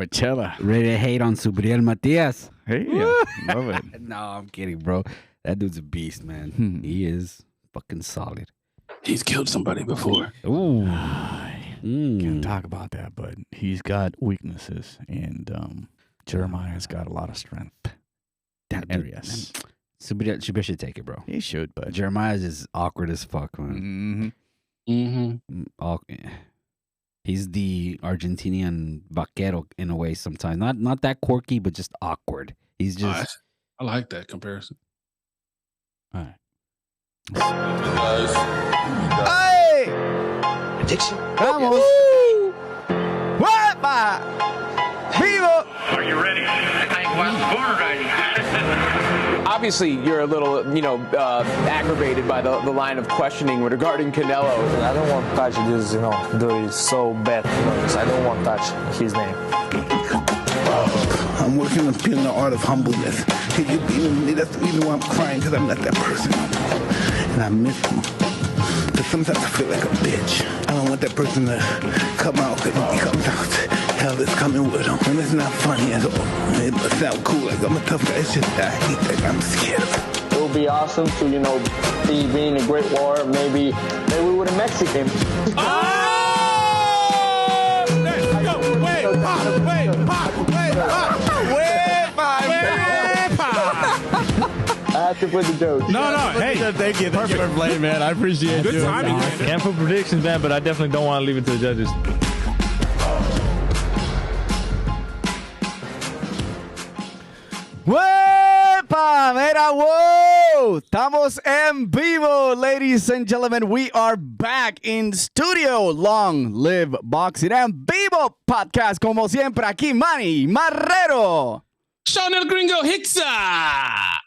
Chela. Ready to hate on Subriel Matias. Hey, love it. No, I'm kidding, bro. That dude's a beast, man. He is fucking solid. He's killed somebody before. Ooh. Can't talk about that, but he's got weaknesses, and Jeremiah's got a lot of strength. That areas. Subriel should take it, bro. He should, but Jeremiah's is awkward as fuck, man. He's the Argentinian vaquero in a way sometimes. Not that quirky, but just awkward. He's just... I like that comparison. All right. Hey! Addiction. Vamos. What? Vivo. Are you ready? I was born ready. Obviously, you're a little, aggravated by the line of questioning regarding Canelo. I don't want to touch this, dirty, so bad. I don't want to touch his name. I'm working on feeling the art of humbleness. Can you be with me? That's the reason why I'm crying, because I'm not that person. And I miss him. But sometimes I feel like a bitch. I don't want that person to come out, because when he comes out, hell is coming with him. And it's not funny at all. It must sound cool, like I'm a tough guy. It's just I hate that. I'm scared of it. It would be awesome to, see being a great war. Maybe we would have Mexican. Let's go. Wait, pop. I have to put the joke. No. Hey, thank you. Perfect for playing, man. I appreciate it. Good timing. Can't put predictions, man, but I definitely don't want to leave it to the judges. ¡Wepa! Mira, whoa! Estamos en vivo, ladies and gentlemen. We are back in studio. Long Live Boxing en Vivo podcast. Como siempre, aquí Manny Marrero. Sean El Gringo Hicksa.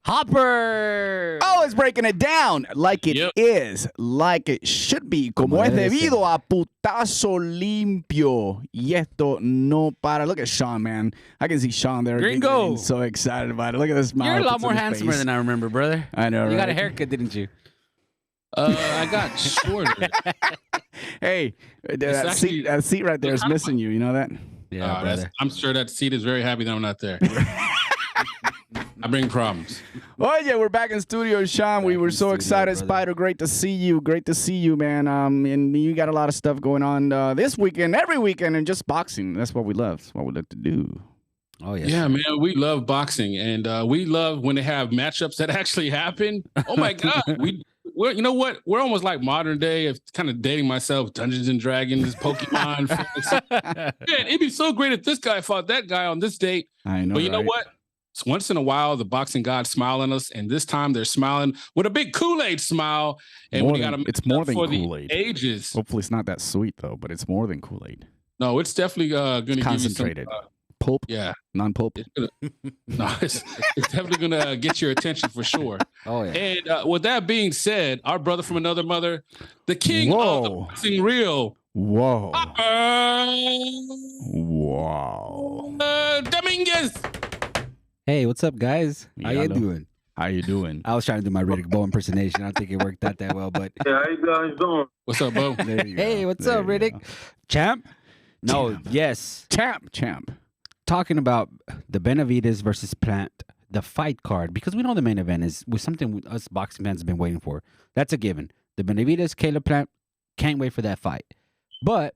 Hopper. Always breaking it down like it is, like it should be, como es debido a putazo limpio. Y esto no para. Look at Sean, man. I can see Sean there. Gringo. So excited about it. Look at this smile. You're a lot more handsomer than I remember, brother. I know, right? You got a haircut, didn't you? I got shorter. Hey, that seat right there is missing you. You know that? Yeah, brother. I'm sure that seat is very happy that I'm not there. I bring problems. Oh yeah, we're back in studio, Sean. We were so excited, Spider. Great to see you. Great to see you, man. And you got a lot of stuff going on this weekend, every weekend, and just boxing. That's what we love. That's what we love to do. Oh yes. Yeah, man. We love boxing, and we love when they have matchups that actually happen. Oh my God, we're you know what? We're almost like modern day of kind of dating myself, Dungeons and Dragons, Pokemon. Man, it'd be so great if this guy fought that guy on this date. I know. But you know what? Once in a while, the boxing gods smile on us, and this time they're smiling with a big Kool-Aid smile. And it's more than Kool-Aid. Ages. Hopefully, it's not that sweet though, but it's more than Kool-Aid. No, it's definitely going to give you concentrated. some Pulp. Yeah, non-pulp. It's definitely going to get your attention for sure. Oh yeah. And with that being said, our brother from another mother, the king of the boxing reel. Whoa. Dominguez. Hey, what's up, guys? How you doing? How you doing? I was trying to do my Riddick Bowe impersonation. I don't think it worked out that well, but Yeah, how you guys doing? What's up, Bo? hey, what's up, Riddick? Champ? No, yes. Champ. Talking about the Benavidez versus Plant, the fight card, because we know the main event was something us boxing fans have been waiting for. That's a given. The Benavidez, Caleb Plant, can't wait for that fight. But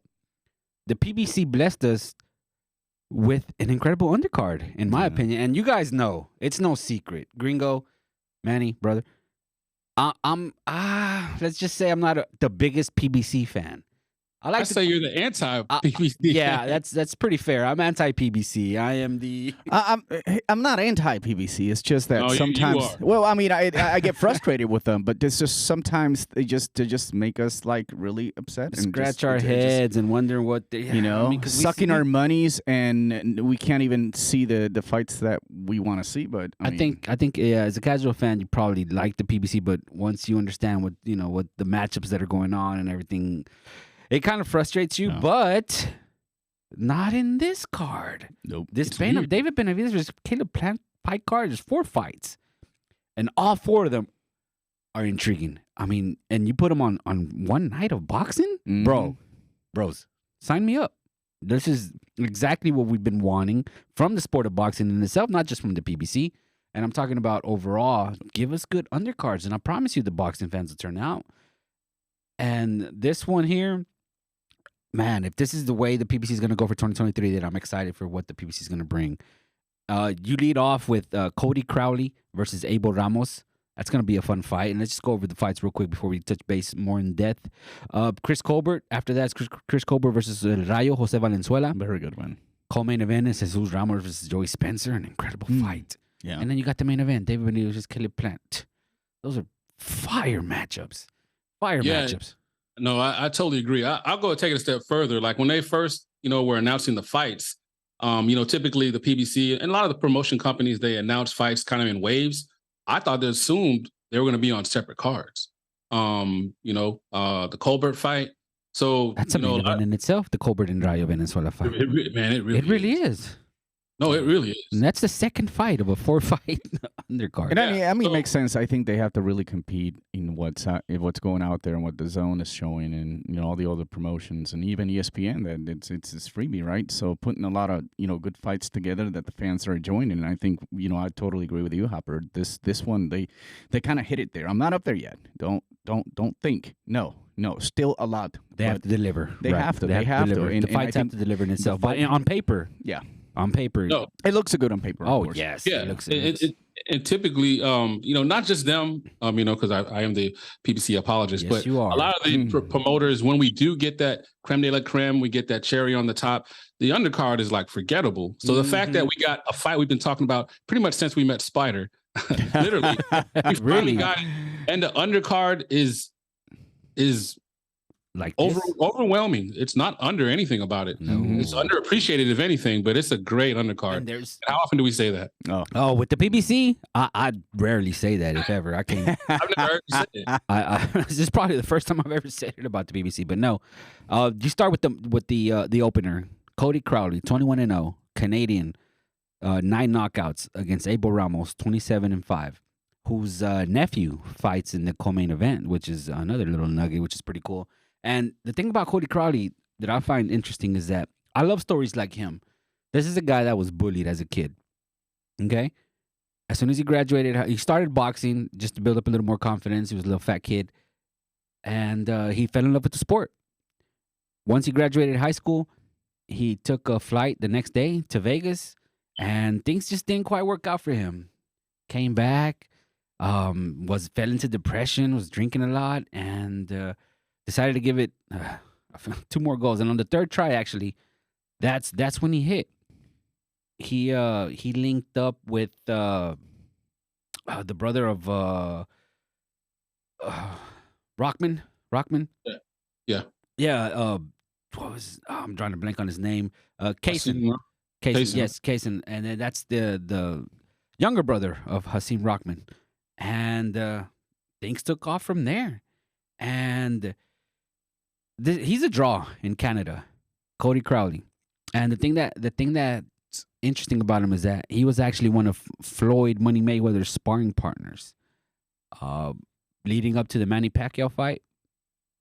the PBC blessed us with an incredible undercard, in my opinion. And you guys know, it's no secret. Gringo, Manny, brother. Let's just say I'm not the biggest PBC fan. I say you're the anti-PBC. Yeah, that's pretty fair. I'm anti-PBC. I am the. I'm not anti-PBC. It's just that sometimes. You are. Well, I mean, I get frustrated with them, but it's just sometimes they just make us like really upset and scratch our heads and wonder what they, sucking our monies, and we can't even see the fights that we want to see. But I think as a casual fan, you probably like the PBC, but once you understand what the matchups that are going on and everything. It kind of frustrates you, but not in this card. Nope. This David Benavidez versus Caleb Plant fight card is 4 fights, and all 4 of them are intriguing. I mean, and you put them on one night of boxing, bro. bros, sign me up. This is exactly what we've been wanting from the sport of boxing in itself, not just from the PBC. And I'm talking about overall. Give us good undercards, and I promise you, the boxing fans will turn out. And this one here, man, if this is the way the PBC is going to go for 2023, then I'm excited for what the PBC is going to bring. You lead off with Cody Crowley versus Abel Ramos. That's going to be a fun fight. And let's just go over the fights real quick before we touch base more in depth. Chris Colbert. After that, it's Chris Colbert versus El Rayo, Jose Valenzuela. Very good one. Co-main event is Jesus Ramos versus Joey Spencer. An incredible fight. Yeah. And then you got the main event, David Benavidez versus Caleb Plant. Those are fire matchups. Matchups. No, I totally agree. I'll go take it a step further. Like when they first, were announcing the fights, typically the PBC and a lot of the promotion companies, they announce fights kind of in waves. I thought they assumed they were going to be on separate cards. The Colbert fight. So that's a main event in itself, the Colbert and Rayo Venezuela fight. It really is. No, it really is. And that's the second fight of a 4-fight undercard. And I mean, it makes sense. I think they have to really compete in what's going out there and what the zone is showing, and all the other promotions, and even ESPN. That it's freebie, right? So putting a lot of good fights together that the fans are enjoying, and I think I totally agree with you, Hopper. This one they kind of hit it there. I'm not up there yet. Don't think. No, still a lot. They have to deliver. They have to. They have to. Deliver. The fights have to deliver in itself, but on paper, yeah. On paper, no, it looks good on paper. Oh yes, yeah. And typically, not just them, because I am the PBC apologist, yes, but you are. A lot of the promoters, when we do get that creme de la creme, we get that cherry on the top. The undercard is like forgettable. So the fact that we got a fight we've been talking about pretty much since we met Spider, literally, we finally got it. And the undercard is like overwhelming. It's not under anything about it. No. It's underappreciated, if anything, but it's a great undercard. And how often do we say that? Oh, with the PBC, I rarely say that, if ever. I can't. I've never heard you say it. This is probably the first time I've ever said it about the PBC, but no. You start with the opener. Cody Crowley, 21-0, Canadian, 9 knockouts against Abel Ramos, 27-5, whose nephew fights in the co-main event, which is another little nugget, which is pretty cool. And the thing about Cody Crowley that I find interesting is that I love stories like him. This is a guy that was bullied as a kid. Okay? As soon as he graduated, he started boxing just to build up a little more confidence. He was a little fat kid. And he fell in love with the sport. Once he graduated high school, he took a flight the next day to Vegas, and things just didn't quite work out for him. Came back, fell into depression, was drinking a lot, and decided to give it 2 more goals. And on the third try, actually, that's when he hit. He linked up with the brother of Rockman. Yeah. I'm trying to blank on his name. Kaysen. Yes, Kaysen. And then that's the younger brother of Hasim Rockman. And things took off from there. And he's a draw in Canada, Cody Crowley. And the thing that's interesting about him is that he was actually one of Floyd Money Mayweather's sparring partners. Leading up to the Manny Pacquiao fight,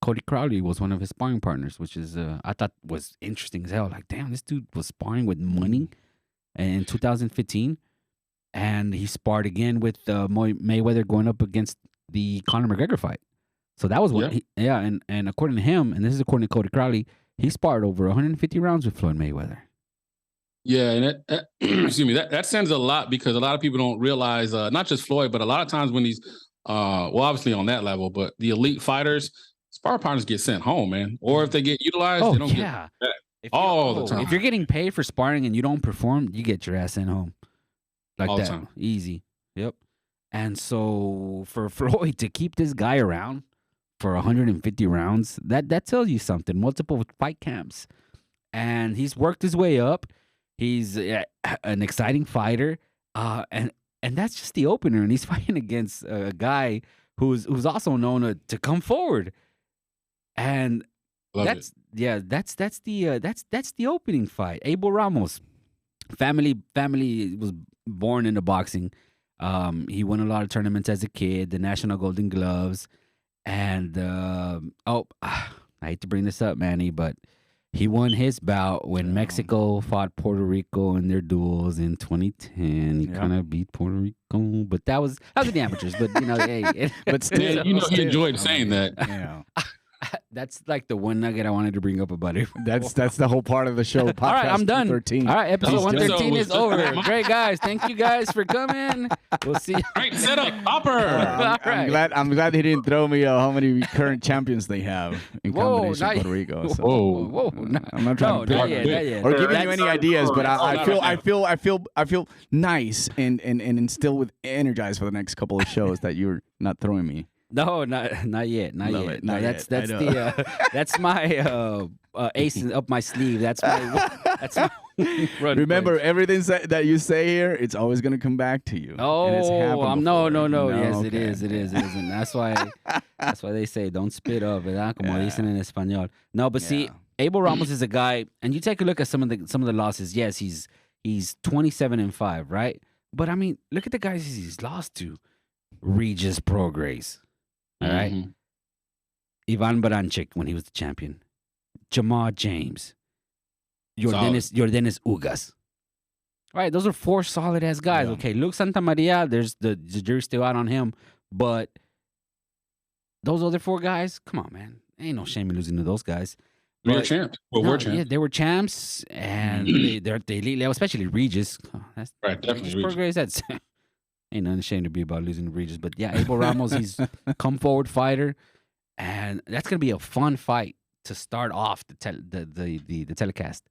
Cody Crowley was one of his sparring partners, which is I thought was interesting as hell. Like, damn, this dude was sparring with Money in 2015, and he sparred again with Mayweather going up against the Conor McGregor fight. So that was what, and according to him, and this is according to Cody Crowley, he sparred over 150 rounds with Floyd Mayweather. Yeah, and excuse me, that sends a lot, because a lot of people don't realize, not just Floyd, but a lot of times when these, obviously on that level, but the elite fighters, spar partners get sent home, man. Or if they get utilized, they don't get back all the time. If you're getting paid for sparring and you don't perform, you get your ass sent home. Like all that. The time. Easy. Yep. And so for Floyd to keep this guy around for 150 rounds, that tells you something. Multiple fight camps. And he's worked his way up. He's an exciting fighter. And that's just the opener. And he's fighting against a guy who's also known to come forward. And that's the opening fight. Abel Ramos, family was born into boxing. He won a lot of tournaments as a kid, the National Golden Gloves, and I hate to bring this up, Manny, but He won his bout when Mexico fought Puerto Rico in their duels in 2010. He kind of beat Puerto Rico, but that was the amateurs. But hey, But still, Yeah, he enjoyed saying that. Yeah. that's like the one nugget I wanted to bring up about it. That's the whole part of the show. All right, I'm done. 13. All right, episode This 113 episode is was over. just- Great guys, thank you guys for coming. We'll see. Great setup, Hopper. All right. I'm glad he didn't throw me how many current champions they have in Whoa, combination not- Puerto Rico. So. Whoa. I'm not trying to not yet. or giving you any ideas, but I not feel nice and still with energized for the next couple of shows that you're not throwing me. No, not yet, not Love yet. it, No, not that's yet. I the that's my ace up my sleeve. That's my run Remember, play. everything that you say here, it's always gonna come back to you. And it's happened no. before. Yes, it Okay. is, and that's why they say don't spit up, ¿verdad? Como dicen en español. No, but see, Abel Ramos is a guy, and you take a look at some of the losses. Yes, he's 27-5, right? But I mean, look at the guys he's lost to. Regis Prograis. All right. Mhm. Ivan Baranchik when he was the champion. Jamar James. Yordenis Ugas. All right, those are 4 solid ass guys. Yeah. Okay, Luke Santamaria, there's the jury's still out on him, but those other 4 guys, come on, man. Ain't no shame in losing to those guys. We were But- champs. Well, No, we're champs. yeah, they were champs, and they're the elite level, especially Regis. Oh, that's Right, definitely Regis. Prograis, that's ain't nothing ashamed to be about losing to Regis. But yeah, Abel Ramos, he's come forward fighter, and that's gonna be a fun fight to start off the telecast.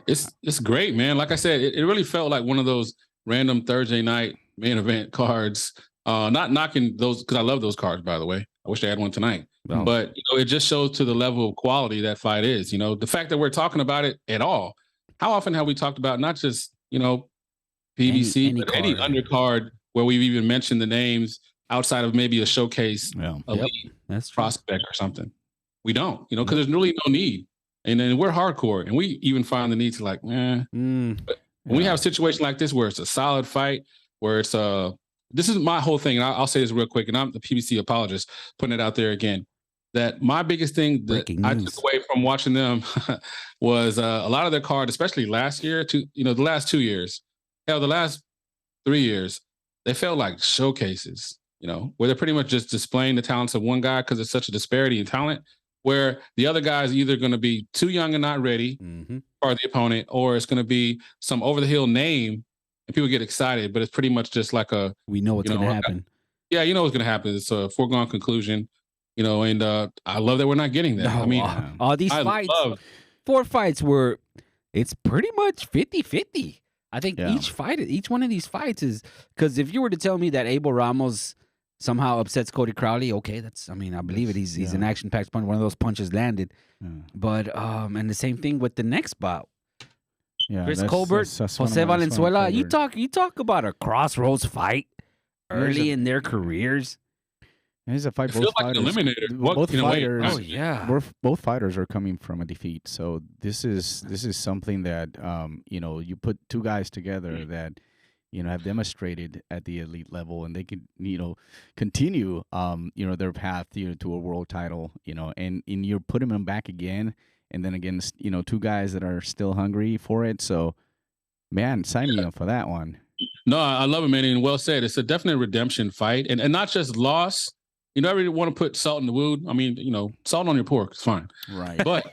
It's great, man. Like I said, it really felt like one of those random Thursday night main event cards. Not knocking those because I love those cards, by the way. I wish I had one tonight. Wow. But it just shows to the level of quality that fight is. The fact that we're talking about it at all. How often have we talked about not just PBC, Any but any card. undercard where we've even mentioned the names outside of maybe a showcase elite That's true. prospect or something. We don't, because there's really no need. And then we're hardcore, and we even find the need to when we have a situation like this where it's a solid fight, where it's this is my whole thing, and I'll say this real quick, and I'm the PBC apologist putting it out there again. That my biggest thing that Breaking I news. took away from watching them was a lot of their cards, especially last year, the last 2 years, hell, the last 3 years, they felt like showcases, where they're pretty much just displaying the talents of one guy because there's such a disparity in talent, where the other guy is either going to be too young and not ready for the opponent, or it's going to be some over-the-hill name, and people get excited, but it's pretty much just like We know what's gonna happen. yeah, you know what's going to happen. It's a foregone conclusion, and I love that we're not getting that. No, I mean, all these I fights, love 4 fights it's pretty much 50-50. I think Yeah. each one of these fights is, because if you were to tell me that Abel Ramos somehow upsets Cody Crowley, okay, I believe it. He's an action-packed punch. One of those punches landed. Yeah. But and the same thing with the next bout. Yeah, Chris that's- Colbert, that's one of Jose my- that's one of my Valenzuela. favorite. You talk about a crossroads fight There's early a- in their careers. It's a fight. It Both feels like an fighters, eliminator. What- both in a way, fighters. right? Oh yeah. Both fighters are coming from a defeat, so this is something that you put 2 guys together that have demonstrated at the elite level, and they can continue their path to a world title, and you're putting them back again, and then again 2 guys that are still hungry for it. So, man, sign me up for that one. No, I love it, man. And well said. It's a definite redemption fight, and not just loss. I really want to put salt in the wound. I mean, salt on your pork is fine, Right. but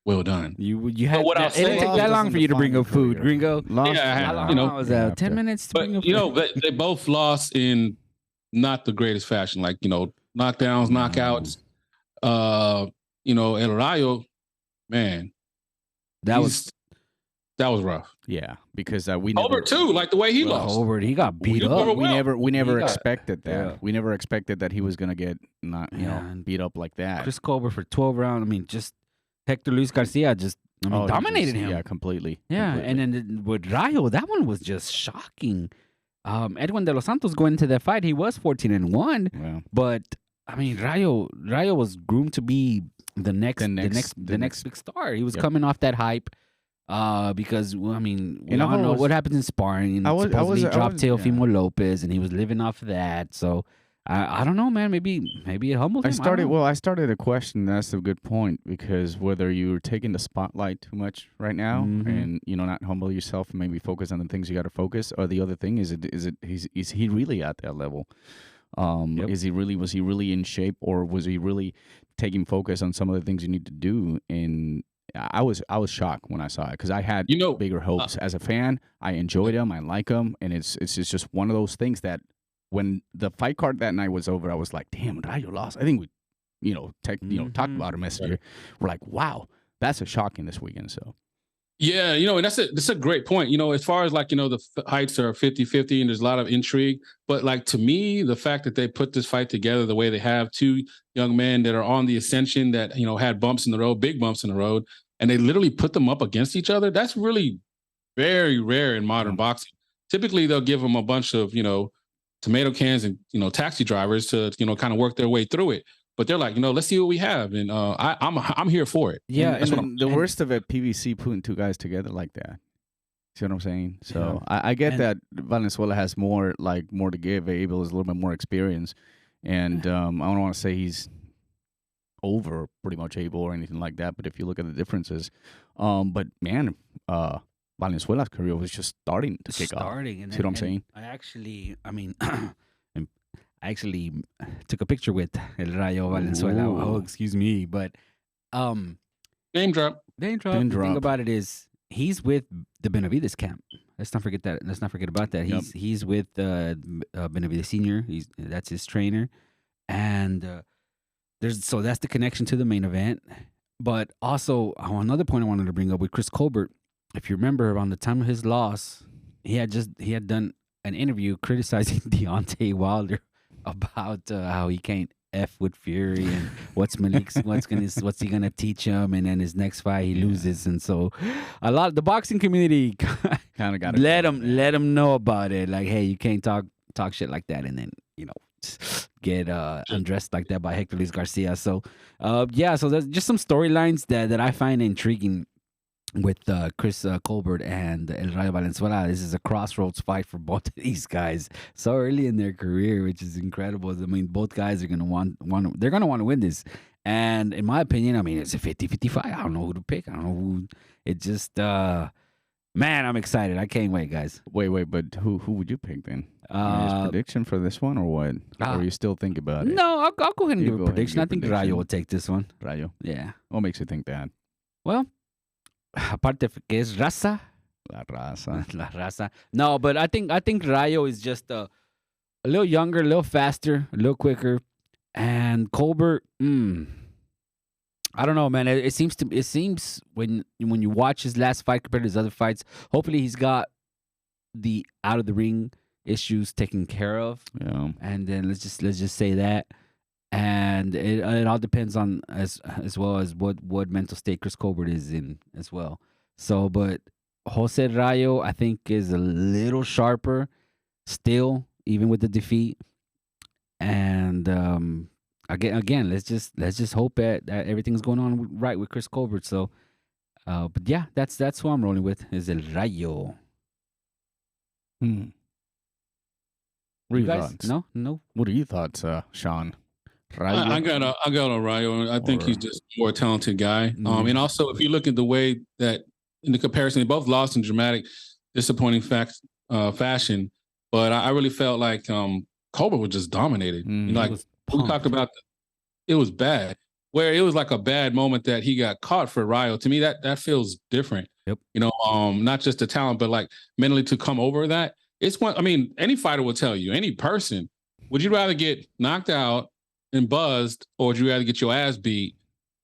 well done. You had what I'll it didn't say- take that long for you to Define bring your up food, career. Gringo. Lost, Yeah, I had- How long you know, was that? 10 after. minutes to But bring up food. they both lost in not the greatest fashion, like knockdowns, knockouts. El Rayo, man, That was that was rough. Yeah, because we never Over too, like the way he lost. Hobart. He got beat You up. never- we Well, never got- expected that. yeah. We never expected that he was gonna get Man. beat up like that. Chris Colbert for 12 rounds. I mean, just Hector Luis Garcia just He dominated just- him. Yeah, completely. Yeah, completely. and then with Rayo, that one was just shocking. Edwin De Los Santos going into that fight, he was 14-1, Yeah. but I mean, Rayo was groomed to be the next The next- big star. He was Yep. coming off that hype. Because we You know all how know it was- what happens in sparring. I was- Supposedly he dropped yeah. Teofimo Lopez, and he was living off of that. So I don't know, man. Maybe it humbled him. I started a question. That's a good point, because whether you're taking the spotlight too much right now and not humble yourself and maybe focus on the things you got to focus, or the other thing is he really at that level? Was he really in shape, or was he really taking focus on some of the things you need to do? And I was shocked when I saw it, because I had bigger hopes as a fan. I enjoyed him, I like him, and it's just one of those things that when the fight card that night was over, I was like, damn, Rayo lost. I think we talked about him yesterday. We're like, wow, that's a shock in this weekend. So. Yeah, and that's a great point. As far as the heights are 50-50 and there's a lot of intrigue, but to me, the fact that they put this fight together the way they have, two young men that are on the ascension that, had bumps in the road, big bumps in the road, and they literally put them up against each other. That's really very rare in modern boxing. Typically, they'll give them a bunch of, tomato cans and, taxi drivers to, kind of work their way through it. But they're like, let's see what we have, and I'm here for it. Yeah, and the worst of it, PVC putting two guys together like that. See what I'm saying? So I get that Valenzuela has more to give. Abel is a little bit more experience, and I don't want to say he's over pretty much Abel or anything like that. But if you look at the differences, but man, Valenzuela's career was just starting to kick off. See what I'm saying? I actually took a picture with El Rayo Valenzuela. Oh, excuse me, but name drop. The thing about it is he's with the Benavidez camp. Let's not forget that. Let's not forget about that. He's with Benavidez Senior. That's his trainer, and that's the connection to the main event. But also another point I wanted to bring up with Chris Colbert. If you remember, around the time of his loss, he had done an interview criticizing Deontay Wilder about how he can't F with Fury and what's he gonna teach him, and then his next fight he loses, and so a lot of the boxing community kind of got let him know about it, like, hey, you can't talk shit like that, and then get undressed like that by Hector Luis Garcia. So so there's just some storylines that I find intriguing with Chris Colbert and El Rayo Valenzuela. This is a crossroads fight for both of these guys so early in their career, which is incredible. I mean, both guys are gonna want to win this, and in my opinion, it's a 50-50 fight. I don't know who to pick. I don't know who. It just man, I'm excited. I can't wait, guys. Wait, but who would you pick then? His prediction for this one, or what? Or you still think about it? No, I'll go ahead and give a prediction. I think Rayo will take this one. Rayo? Yeah. What makes you think that? Well, aparte que es raza. La raza. No, but I think Rayo is just a little younger, a little faster, a little quicker. And Colbert, I don't know, man. It seems when you watch his last fight compared to his other fights, hopefully he's got the out of the ring issues taken care of. Yeah. And then let's just say that. And it all depends on as well as what mental state Chris Colbert is in as well. So, but Jose Rayo, I think, is a little sharper still, even with the defeat. And again, let's just hope that everything's going on right with Chris Colbert. So, but yeah, that's who I'm rolling with, is El Rayo. What are your thoughts? No. What are your thoughts, Sean? I got a Rayo. I think he's just a more talented guy. And also, if you look at the way that in the comparison, they both lost in dramatic, disappointing fashion. But I really felt like Colbert was just dominated. Like we talked about, it was bad. Where it was like a bad moment that he got caught for Rayo. To me, that feels different. Yep. Not just the talent, but like mentally to come over that. It's one. I mean, any fighter will tell you, any person, would you rather get knocked out and buzzed, or would you rather get your ass beat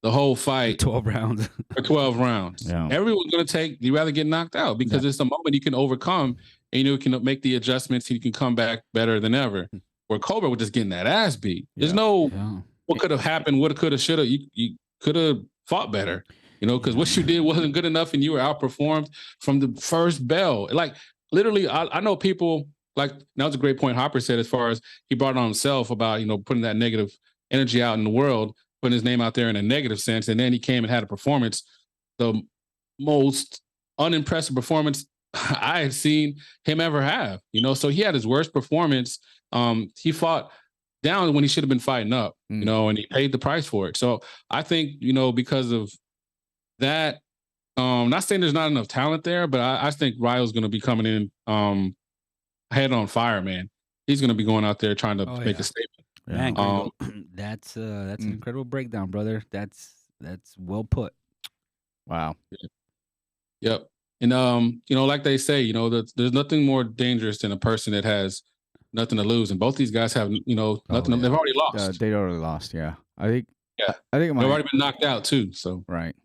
the whole fight 12 rounds for 12 rounds? Yeah. Everyone's going to take, you rather get knocked out because it's a moment you can overcome and you can make the adjustments and you can come back better than ever. Where Colbert was just getting that ass beat. There's what could have happened, what could have, should have, you could have fought better, because what you did wasn't good enough and you were outperformed from the first bell. Like literally, I know people, like, that was a great point Hopper said, as far as he brought it on himself about, putting that negative energy out in the world, putting his name out there in a negative sense. And then he came and had a performance, the most unimpressive performance I had seen him ever have, so he had his worst performance. He fought down when he should have been fighting up, you know, and he paid the price for it. So I think, you know, because of that, not saying there's not enough talent there, but I think Rayo's going to be coming in head on fire, man. He's going to be going out there trying to make a statement. Man, that's an incredible breakdown, brother. That's well put. Wow. Yep. And you know, like they say, you know, there's nothing more dangerous than a person that has nothing to lose. And both these guys have, you know, nothing. They've already lost. They already lost. Yeah. I think they've already been knocked out too. So right.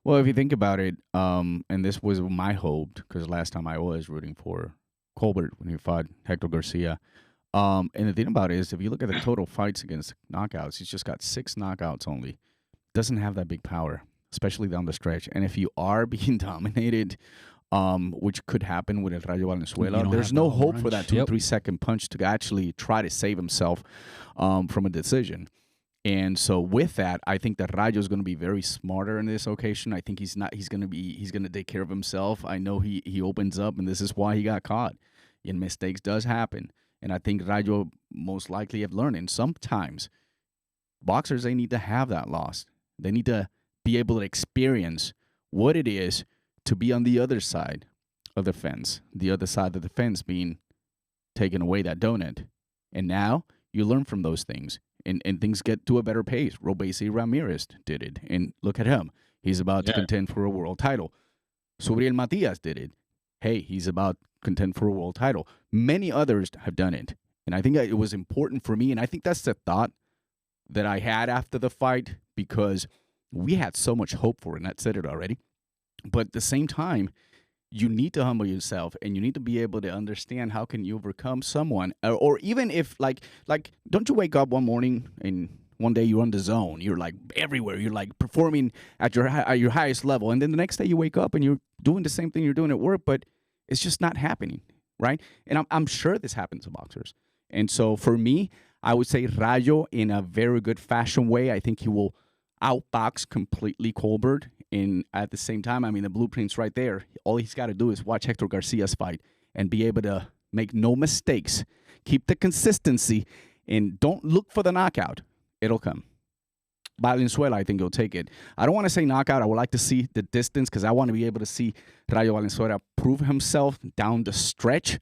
Well, if you think about it, and this was my hope, because last time I was rooting for Colbert when he fought Hector Garcia. And the thing about it is, if you look at the total fights against knockouts, he's just got 6 knockouts only. Doesn't have that big power, especially down the stretch. And if you are being dominated, which could happen with El Rayo Valenzuela, there's no hope for that 2-3 second punch to actually try to save himself from a decision. And so with that, I think that Rayo is going to be very smarter in this occasion. I think he's going to take care of himself. I know he opens up, and this is why he got caught. And mistakes does happen. And I think Rayo most likely have learned. And sometimes boxers, they need to have that loss. They need to be able to experience what it is to be on the other side of the fence, the other side of the fence being taken away, that donut. And now you learn from those things, and things get to a better pace. Robesi Ramirez did it, and look at him. He's about to contend for a world title. Subriel Matias did it. Hey, he's about to contend for a world title. Many others have done it. And I think that it was important for me, and I think that's the thought that I had after the fight, because we had so much hope for it, and I said it already. But at the same time, you need to humble yourself, and you need to be able to understand how can you overcome someone, or even if like don't you wake up one morning and one day you're on the zone, you're like everywhere, you're like performing at your highest level, and then the next day you wake up and you're doing the same thing you're doing at work, but it's just not happening, right? And I'm sure this happens to boxers. And so for me, I would say Rayo in a very good fashion way. I think he will outbox completely Colbert. And at the same time, I mean, the blueprint's right there. All he's got to do is watch Hector Garcia's fight and be able to make no mistakes. Keep the consistency and don't look for the knockout. It'll come. Valenzuela, I think he'll take it. I don't want to say knockout. I would like to see the distance, because I want to be able to see Rayo Valenzuela prove himself down the stretch.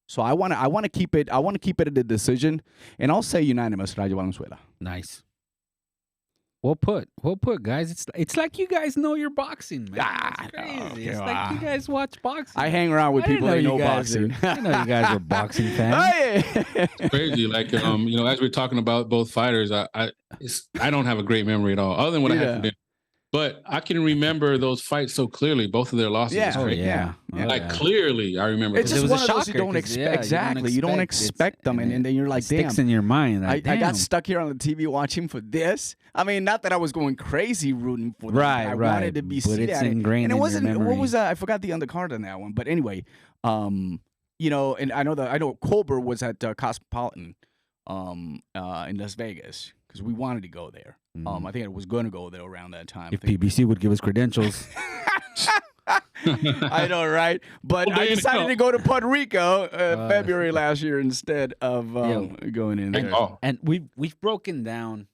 So I want to keep it. I want to keep it at a decision, and I'll say unanimous Rayo Valenzuela. Nice. Well put, guys. It's like you guys know your boxing, man. It's crazy. It's like you guys watch boxing. I hang around with people that know boxing. I know you guys are boxing fans. It's crazy. Like you know, as we're talking about both fighters, I don't have a great memory at all, other than what I had for dinner. But I can remember those fights so clearly. Both of their losses. Yeah. Like clearly, I remember. It's just one of those you don't expect. Exactly, you don't expect them, and then you're like, damn. Sticks in your mind. Like, I got stuck here on the TV watching for this. I mean, not that I was going crazy rooting for them. Right. I wanted to be see that. And it wasn't. What was I forgot the undercard on that one. But anyway, you know, and I know Colbert was at Cosmopolitan, in Las Vegas, because we wanted to go there. I think I was going to go there around that time. If PBC would give us credentials. I know, right? But I decided to go to Puerto Rico February last year instead of going in there. And we've broken down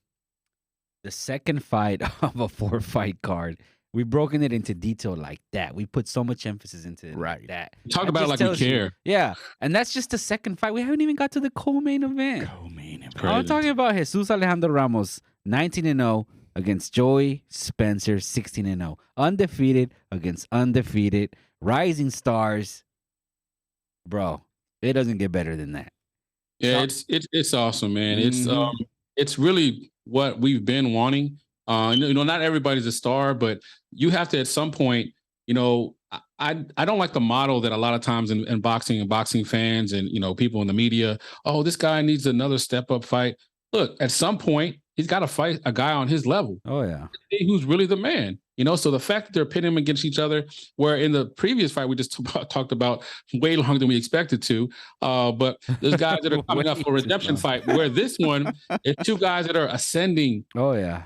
the second fight of a 4-fight card. We've broken it into detail like that. We put so much emphasis into it like that. Talk about it like we care. Yeah, and that's just the second fight. We haven't even got to the co-main event. I'm talking about Jesus Alejandro Ramos, 19-0 against Joey Spencer, 16-0. Undefeated against undefeated. Rising stars. Bro, it doesn't get better than that. Yeah, it's awesome, man. It's really what we've been wanting. You know, not everybody's a star, but you have to at some point, you know, I don't like the model that a lot of times in boxing and boxing fans and, you know, people in the media, oh, this guy needs another step up fight. Look, at some point, he's got to fight a guy on his level. Oh, yeah. Who's really the man. You know, so the fact that they're pitting them against each other, where in the previous fight we just talked about way longer than we expected to, but there's guys that are coming up for a redemption fight, where this one is 2 guys that are ascending. Oh, yeah.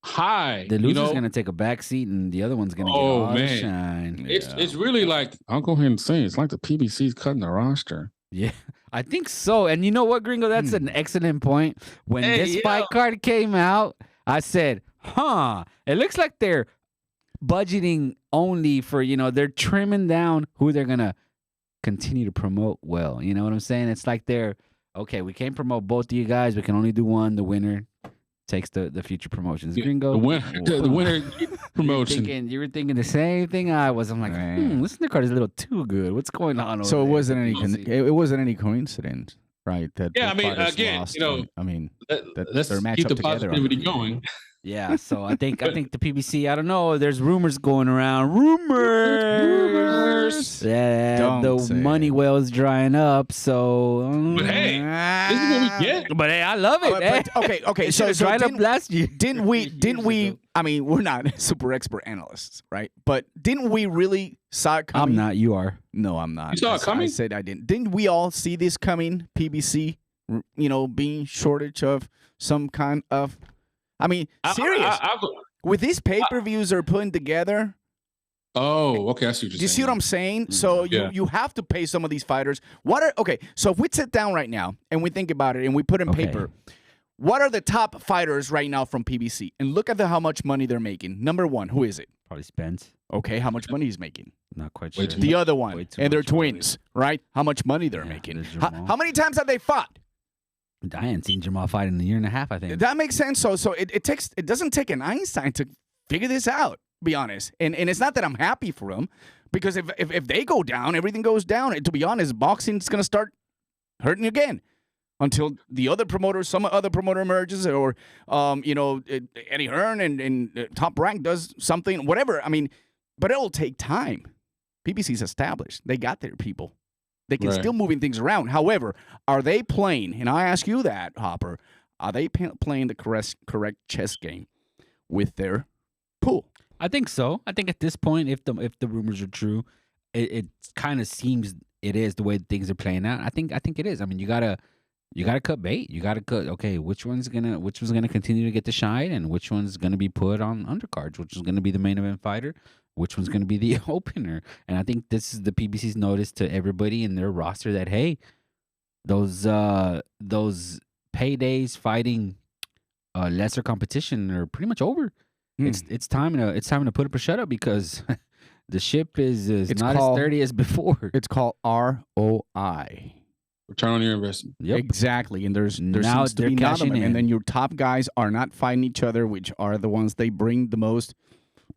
High. The loser's going to take a back seat, and the other one's going to get all the shine. It's really like, I'll go ahead and say it's like the PBC's cutting the roster. Yeah. I think so. And you know what, Gringo? That's an excellent point. When this fight card came out, I said, it looks like they're budgeting only for, they're trimming down who they're going to continue to promote well. You know what I'm saying? It's like they're, okay, we can't promote both of you guys. We can only do one. The winner takes the future promotions. Gringo. The winner promotion. You were thinking the same thing I was. I'm like, this card is a little too good. What's going on? So it wasn't any coincidence, right? That I mean, again, lost, let's their matchup keep the together positivity going. Yeah, so I think the PBC. I don't know. There's rumors going around. Rumors. Yeah, the money well's drying up. So, but hey, this is what we get. But hey, I love it. Okay. So dried up last year. Didn't we? I mean, we're not super expert analysts, right? But didn't we really saw it coming? I'm not. You are. No, I'm not. You saw it coming? I said I didn't. Didn't we all see this coming? PBC, being shortage of some kind of. I mean, serious. With these pay-per-views they're putting together. Oh, okay. I see what you're saying. Do you see what I'm saying? So you have to pay some of these fighters. So if we sit down right now and we think about it and we put in paper, what are the top fighters right now from PBC? And look at how much money they're making. Number one, who is it? Probably Spence. Okay, how much money he's making? Not quite sure. The other one, and they're twins, right? How much money they're making? How many times have they fought? I hadn't seen Jamal fight in a year and a half, I think. That makes sense. So it doesn't take an Einstein to figure this out, to be honest. And it's not that I'm happy for them, because if they go down, everything goes down. And to be honest, boxing's going to start hurting again until some other promoter emerges, or Eddie Hearn and Top Rank does something, whatever. I mean, but it'll take time. PBC's established. They got their people. They can still moving things around. However, are they playing, and I ask you that, Hopper, are they playing the correct chess game with their pool? I think so. I think at this point, if the rumors are true, it kind of seems it is the way things are playing out. I think it is. I mean, you gotta cut bait. You gotta cut. Okay, which one's gonna continue to get the shine, and which one's gonna be put on undercards? Which is gonna be the main event fighter? Which one's going to be the opener? And I think this is the PBC's notice to everybody in their roster that, hey, those paydays fighting lesser competition are pretty much over. It's time to put up or shut up, because the ship is not as sturdy as before. It's called ROI. Return on your investment. Yep. Exactly. And there seems to be none of them. And then your top guys are not fighting each other, which are the ones they bring the most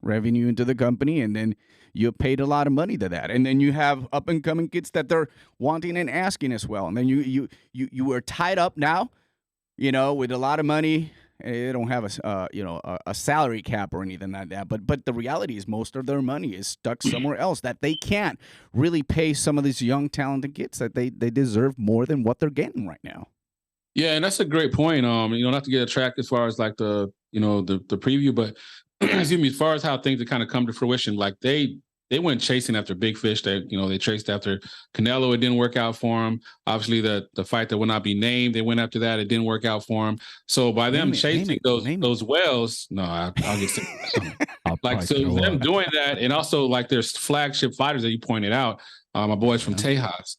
revenue into the company, and then you paid a lot of money to that, and then you have up and coming kids that they're wanting and asking as well, and then you are tied up now, with a lot of money. They don't have a salary cap or anything like that, but the reality is most of their money is stuck somewhere else, that they can't really pay some of these young talented kids that they deserve more than what they're getting right now. Yeah, and that's a great point. Not to get a track as far as like the preview, but excuse me, as far as how things have kind of come to fruition, like they went chasing after big fish. They chased after Canelo. It didn't work out for him. Obviously, the fight that will not be named, they went after that. It didn't work out for him. So by them chasing those whales, no, I'll get sick. Like, so them doing that, and also like there's flagship fighters that you pointed out, my boys from Tejas,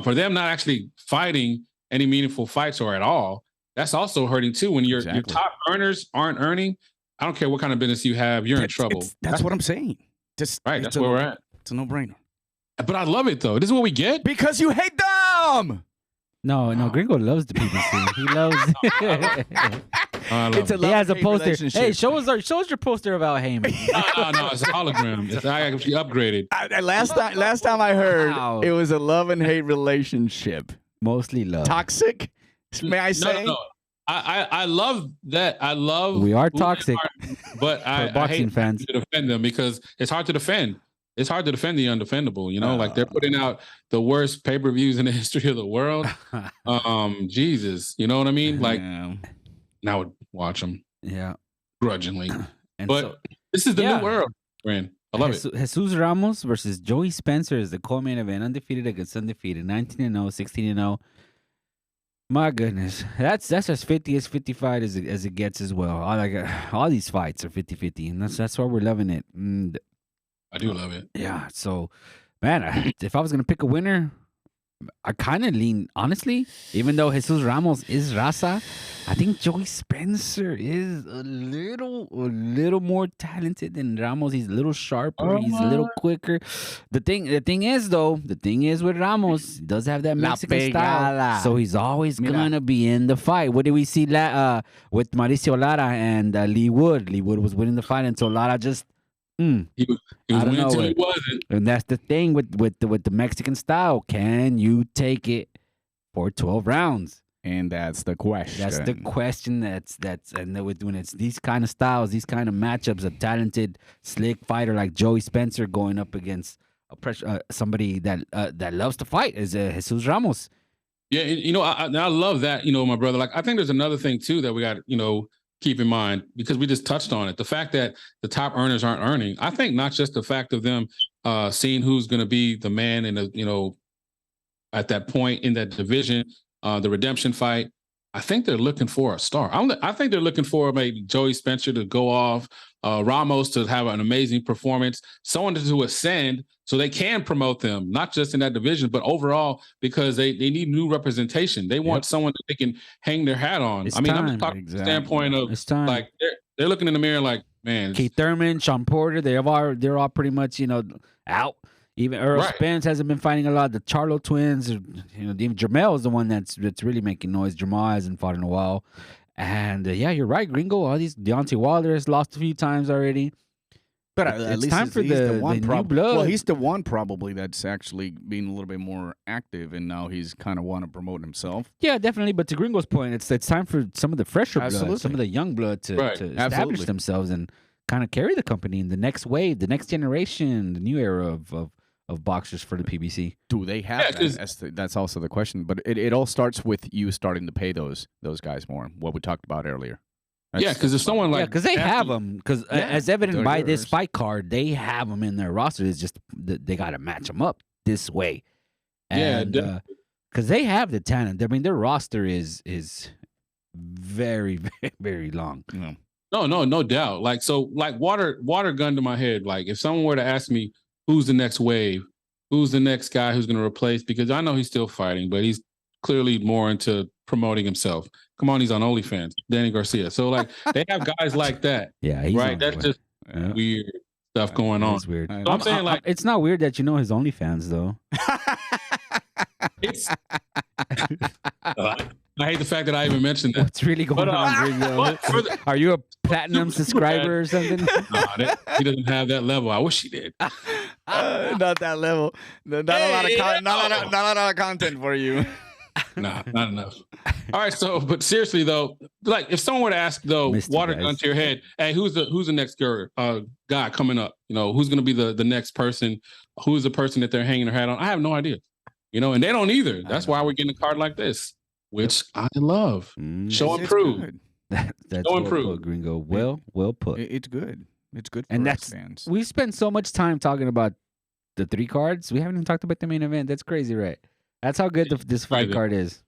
for them not actually fighting any meaningful fights or at all, that's also hurting too. When your top earners aren't earning, I don't care what kind of business you have, you're in trouble. That's what I'm saying. That's where we're at. It's a no-brainer. But I love it, though. This is what we get. Because you hate them! No, Gringo loves the PBC. He loves it. He has a poster. Hey, show us your poster about Heyman. No, it's a hologram. I actually upgraded. Last time I heard, it was a love and hate relationship. Mostly love. Toxic, may I say? No. I love that. I love. We are toxic, but I hate fans to defend them, because it's hard to defend. It's hard to defend the undefendable. Like they're putting out the worst pay-per-views in the history of the world. Jesus, you know what I mean? Like, now I would watch them. Yeah, grudgingly. But this is the new world, man. I love it. Jesus Ramos versus Joey Spencer is the co-main event, undefeated against undefeated, 19-0, 16-0. My goodness, that's as 50 as 55 as it gets as well. All these fights are 50-50, and that's why we're loving it. And I do love it. Yeah. So, man, if I was gonna pick a winner, I kind of lean, honestly, even though Jesus Ramos is raza, I think Joey Spencer is a little more talented than Ramos. He's a little sharper. He's a little quicker. The thing is with Ramos, he does have that Mexican style, pegada. so he's always gonna be in the fight. What did we see with Mauricio Lara and Lee Wood? Lee Wood was winning the fight until Lara just. He was winning until he wasn't. And that's the thing with the Mexican style. Can you take it for 12 rounds? And that's the question. That's the question. When it's these kind of styles, these kind of matchups, a talented, slick fighter like Joey Spencer going up against somebody that loves to fight is Jesus Ramos. Yeah, I love that. My brother. Like, I think there's another thing too that we got. Keep in mind, because we just touched on it, the fact that the top earners aren't earning. I think not just the fact of them seeing who's going to be the man in at that point in that division, the redemption fight. I think they're looking for a star. I think they're looking for maybe Joey Spencer to go off, Ramos to have an amazing performance, someone to ascend so they can promote them, not just in that division, but overall, because they need new representation. They want someone that they can hang their hat on. I'm just talking from the standpoint of like they're looking in the mirror like, man. Keith Thurman, Sean Porter, they're all pretty much, out. Even Earl Spence hasn't been fighting a lot. The Charlo twins, even Jermell is the one that's really making noise. Jermell hasn't fought in a while. And you're right, Gringo. All these Deontay Wilder has lost a few times already. But at it's least time for the new blood. Well, he's the one probably that's actually being a little bit more active, and now he's kind of want to promote himself. Yeah, definitely. But to Gringo's point, it's time for some of the fresher blood, some of the young blood to establish themselves and kind of carry the company in the next wave, the next generation, the new era of boxers for the PBC. Do they have that? That's also the question. But it all starts with you starting to pay those guys more. What we talked about earlier. Because if someone like because they have them. Because as evident by this fight card, they have them in their roster. It's just they got to match them up this way. And because they have the talent. I mean, their roster is very, very, very long. Yeah. No doubt. Like water gun to my head. Like if someone were to ask me, who's the next wave? Who's the next guy who's going to replace? Because I know he's still fighting, but he's clearly more into promoting himself. Come on, he's on OnlyFans, Danny Garcia. So like they have guys like that. Yeah, he's right. That's just weird stuff going on. It's weird. So I'm saying like it's not weird that you know his OnlyFans though. It's. I hate the fact that I even mentioned that. What's really going on, Gringo? Are you a platinum subscriber or something? He doesn't have that level. I wish he did. Not that level. Not a lot of content for you. Nah, not enough. All right, but seriously though, like if someone were to ask though, water gun to your head, hey, who's the next guy coming up? Who's going to be the next person? Who's the person that they're hanging their hat on? I have no idea. And they don't either. That's why we're getting a card like this, which I love. Show and prove. That's Show and prove. Put, Gringo. Well put. It's good. It's good for and us fans. We spent so much time talking about the 3 cards. We haven't even talked about the main event. That's crazy, right? That's how good this fight card is.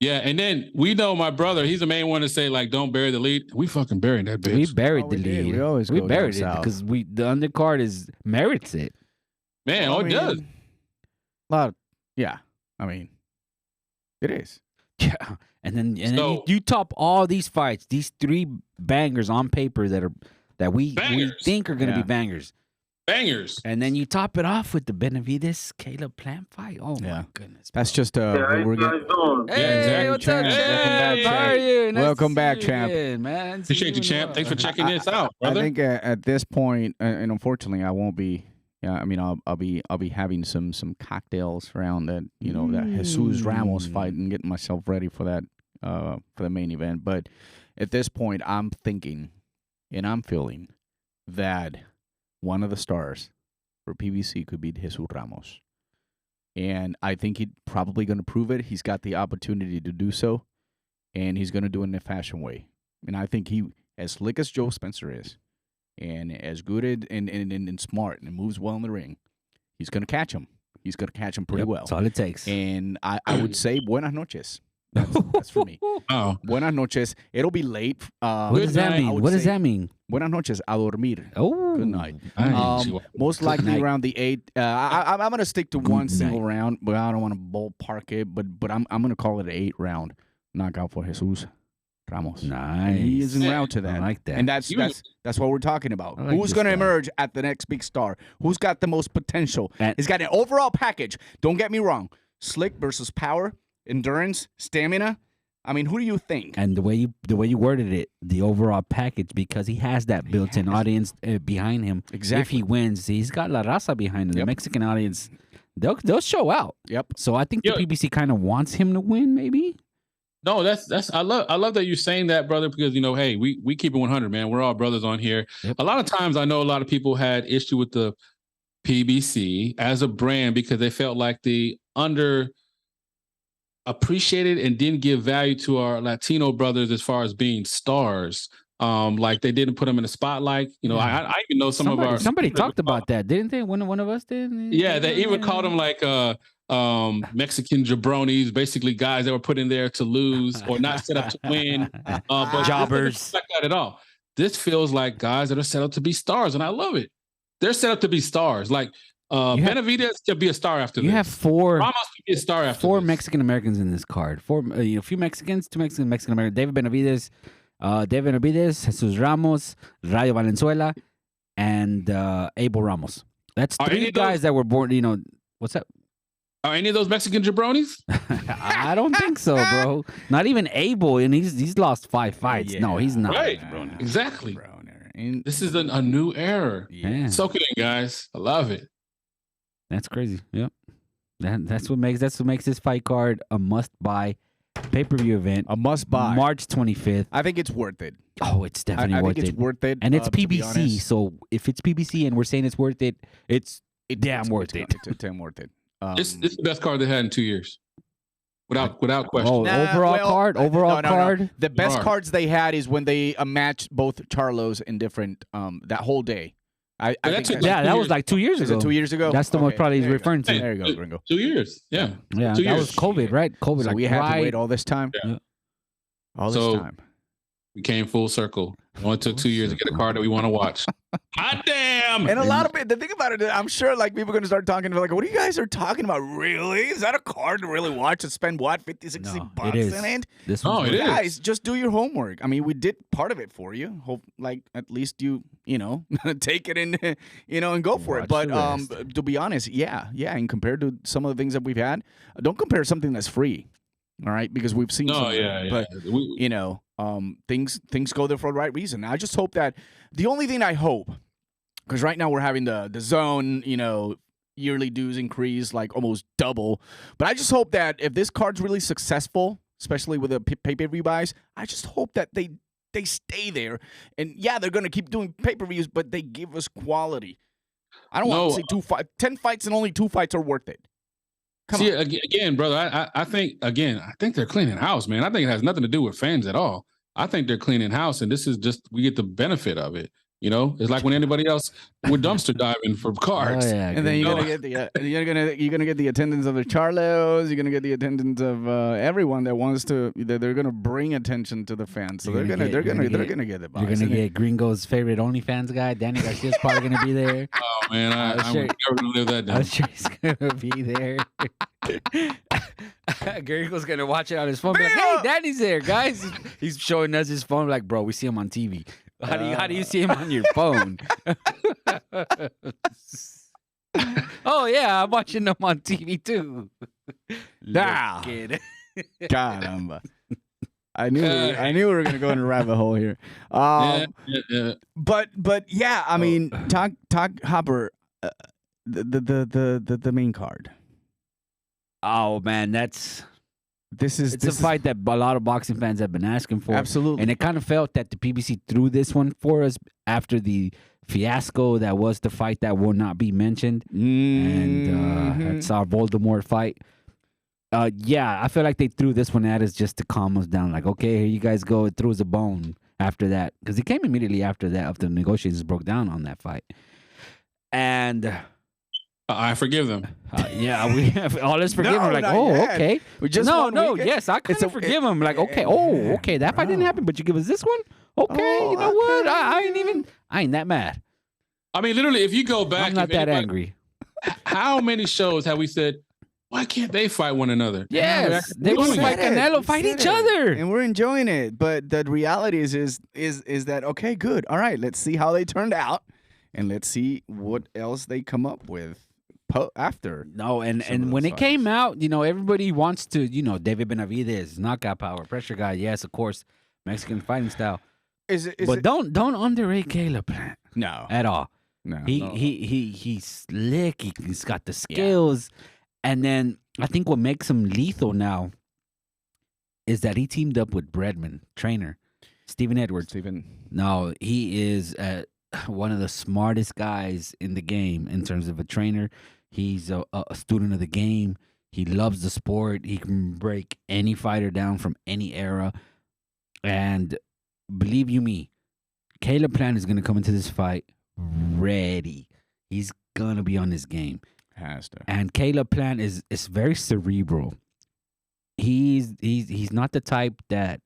Yeah, and then we know my brother, he's the main one to say, like, don't bury the lead. We fucking buried that bitch. We buried the lead. We always buried it because the undercard merits it. Man, it does. Yeah. I mean, it is. Yeah. And then you top all these fights, these 3 bangers on paper that we think are going to be bangers. Bangers. And then you top it off with the Benavidez Caleb Plant fight. Oh my goodness. That's just we're getting. Hey, what's up, champ? How are you? Welcome back, champ. Man. Appreciate you, champ. Thanks for checking this out, brother. I think at this point, and unfortunately, I won't be. Yeah, I mean, I'll be having some cocktails around that that Jesus Ramos fight and getting myself ready for that for the main event. But at this point, I'm thinking and I'm feeling that one of the stars for PBC could be Jesus Ramos. And I think he's probably going to prove it. He's got the opportunity to do so, and he's going to do it in a fashion way. And I think he, as slick as Joe Spencer is, and as good and smart and moves well in the ring, he's going to catch him. He's going to catch him pretty well. That's all it takes. And I would say buenas noches. That's for me. Oh, buenas noches. It'll be late. What does that mean? What does that mean? Buenas noches, a dormir. Oh, Good night. Nice. Most likely night. around the 8. I'm going to stick to one Good single night. round, but I don't want to ballpark it. But I'm going to call it an 8 round knockout for Jesus Ramos. Nice. He is en route to that. I like that. And that's what we're talking about. I like Who's this going to guy. emerge at the next big star? Who's got the most potential? And- He's got an overall package. Don't get me wrong. Slick versus power, endurance, stamina. I mean, who do you think? And the way you worded it, the overall package, because he has that built-in audience behind him. Exactly. If he wins, he's got La Raza behind him. The Yep. Mexican audience, they'll show out. Yep. So I think Yeah. the PBC kind of wants him to win, maybe. No, that's I love that you're saying that, brother, because hey, we keep it 100, man. We're all brothers on here. Yep. A lot of times I know a lot of people had issue with the PBC as a brand because they felt like the appreciated and didn't give value to our Latino brothers as far as being stars. Like they didn't put them in the spotlight. I even know somebody talked about that, didn't they? One of us did. Yeah, they even called them like Mexican jabronis, basically guys that were put in there to lose or not set up to win. But Jobbers. This doesn't reflect that at all. This feels like guys that are set up to be stars, and I love it. They're set up to be stars. Like Benavidez could be a star after You this. have four Ramos could be a star after four this. Mexican Americans in this card. A few Mexicans, two Mexican Americans. David Benavidez, Jesus Ramos, Rayo Valenzuela, and Abel Ramos. That's Are any three of those- guys that were born. What's up? Are any of those Mexican jabronis? I don't think so, bro. Not even Abel, and he's lost 5 fights. Yeah. No, he's not. Right. Exactly. And This is a new era. Yeah. Soak it in, guys. I love it. That's crazy. Yep. That's what makes this fight card a must-buy pay-per-view event. a must buy. March 25th. I think it's worth it. Oh, it's definitely I worth think it's it. worth it. And it's to be PBC, honest. so if it's PBC and we're saying it's worth it, it's damn worth it. It's damn worth it. It's the best card they had in 2 years. Without question. Oh, overall card. The best Card. cards they had is when they matched both Charlos in different that whole day. I But think that took that's- Yeah, that 2 was like 2 years is ago. it 2 years ago? That's the one Okay, probably he's there you go. referring to. There you go, Gringo. 2 years. Yeah. Yeah, 2 that years. was COVID, right? COVID, So like we had right. to wait all this time. Yeah. All So- this time. We came full circle. It only took 2 years to get a card that we want to watch. Hot damn! And a lot of it, the thing about it, I'm sure like people are going to start talking like, what are you guys are talking about? Really? Is that a card to really watch and spend what, 50, 60 No, bucks it is. in it? This Oh, one's it is. Guys, just do your homework. I mean, we did part of it for you. Hope like at least you take it and and go for it. Watch But the rest. to be honest, yeah. And compared to some of the things that we've had, don't compare something that's free. All right, because we've seen. No, some of it. yeah. But things go there for the right reason. I just hope that the only thing I hope, because right now we're having the zone, yearly dues increase like almost double. But I just hope that if this card's really successful, especially with the pay-per-view buys, I just hope that they stay there. And yeah, they're gonna keep doing pay-per-views, but they give us quality. I don't want to say 10 fights and only 2 fights are worth it. Come See, on. again, brother, I think they're cleaning house, man. I think it has nothing to do with fans at all. I think they're cleaning house, and this is just we get the benefit of it. It's like when anybody else would dumpster diving for cards. Oh, yeah, And then No. you're gonna get the attendance of the Charlos. You're gonna get the attendance of everyone that wants to. They're gonna bring attention to the fans. So they're gonna get the buys. You're gonna get Gringo's favorite OnlyFans guy. Danny Garcia's probably gonna be there. Oh man, I'm I'm sure- never gonna live that down. I'm sure he's gonna be there. Gringo's gonna watch it on his phone. Be like, hey, Danny's there, guys. He's showing us his phone. Like, bro, we see him on TV. How do you see him on your phone? Oh yeah, I'm watching them on TV too. Nah. Kid. Caramba. I knew we were gonna go in a rabbit hole here. Yeah. But yeah, I mean, talk Hopper, the main card. Oh man, it's This a fight that a lot of boxing fans have been asking for. Absolutely. And it kind of felt that the PBC threw this one for us after the fiasco that was the fight that will not be mentioned. And it's our Voldemort fight. Yeah, I feel like they threw this one at us just to calm us down. Like, okay, here you guys go. It threw us a bone after that. Because it came immediately after that, after the negotiations broke down on that fight. And I forgive them. yeah, we have all this forgive him. Like, not oh, yet. okay. We just no, one no, weekend. yes, I kind It's of forgive him. Like, okay, that fight didn't happen, but you give us this one? Okay, you know what? I ain't that mad. I mean, literally, if you go back, I'm not that angry. How many shows have we said, why can't they fight one another? Yes, they We want to said fight it. Canelo, We fight said each it. other. And we're enjoying it. But the reality is that, okay, good. All right, let's see how they turned out. And let's see what else they come up with after. No, some of and when those it came fights. out, everybody wants to, David Benavidez, knockout power, pressure guy. Yes, of course, Mexican fighting style. But don't underrate Caleb Plant No. at all. No. He's slick. He's got the skills. And then I think what makes him lethal now is that he teamed up with Bredman, trainer, Stephen Edwards. No, he is one of the smartest guys in the game in terms of a trainer. He's a student of the game. He loves the sport. He can break any fighter down from any era. And believe you me, Caleb Plant is going to come into this fight ready. He's going to be on this game. Has to. And Caleb Plant is very cerebral. He's not the type that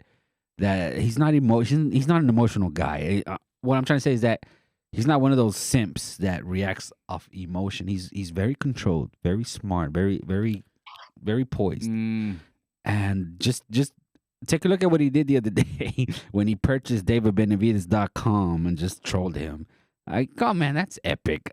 he's not He's not an emotional guy. What I'm trying to say is that he's not one of those simps that reacts off emotion. He's very controlled, very smart, very poised. And just take a look at what he did the other day when he purchased DavidBenavidez.com and just trolled him. Oh man, that's epic.